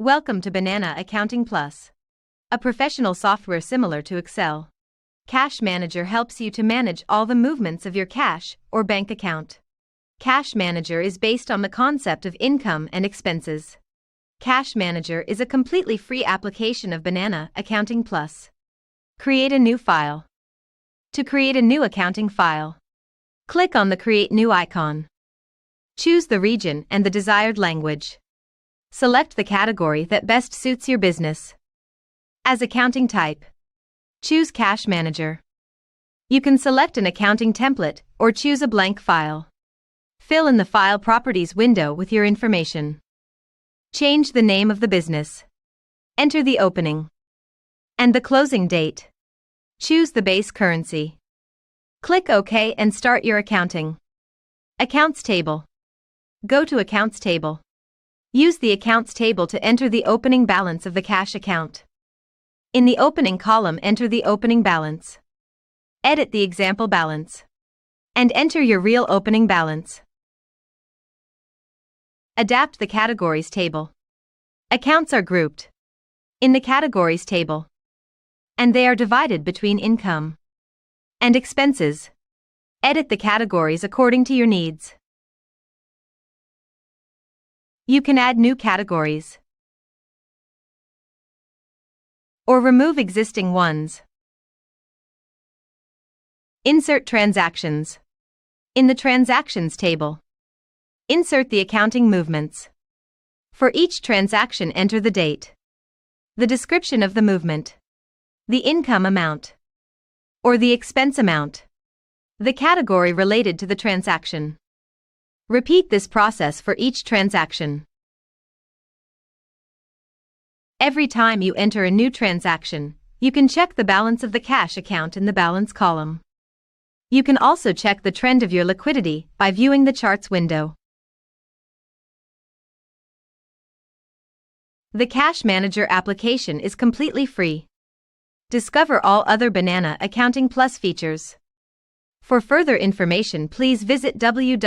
Welcome to Banana Accounting Plus, a professional software similar to Excel. Cash Manager helps you to manage all the movements of your cash or bank account. Cash Manager is based on the concept of income and expenses. Cash Manager is a completely free application of Banana Accounting Plus. Create a new file. To create a new accounting file, click on the Create New icon. Choose the region and the desired language. Select the category that best suits your business. As accounting type, choose Cash Manager. You can select an accounting template or choose a blank file. Fill in the File Properties window with your information. Change the name of the business. Enter the opening and the closing date. Choose the base currency. Click OK and start your accounting. Accounts table. Go to Accounts table. Use the Accounts table to enter the opening balance of the cash account. In the opening column, enter the opening balance. Edit the example balance. And enter your real opening balance. Adapt the Categories table. Accounts are grouped in the Categories table, and they are divided between income and expenses. Edit the categories according to your needs. You can add new categories or remove existing ones. Insert transactions. In the Transactions table, insert the accounting movements. For each transaction, enter the date, the description of the movement, the income amount, or the expense amount, the category related to the transaction. Repeat this process for each transaction. Every time you enter a new transaction, you can check the balance of the cash account in the balance column. You can also check the trend of your liquidity by viewing the charts window. The Cash Manager application is completely free. Discover all other Banana Accounting Plus features. For further information, please visit www.banana.ch.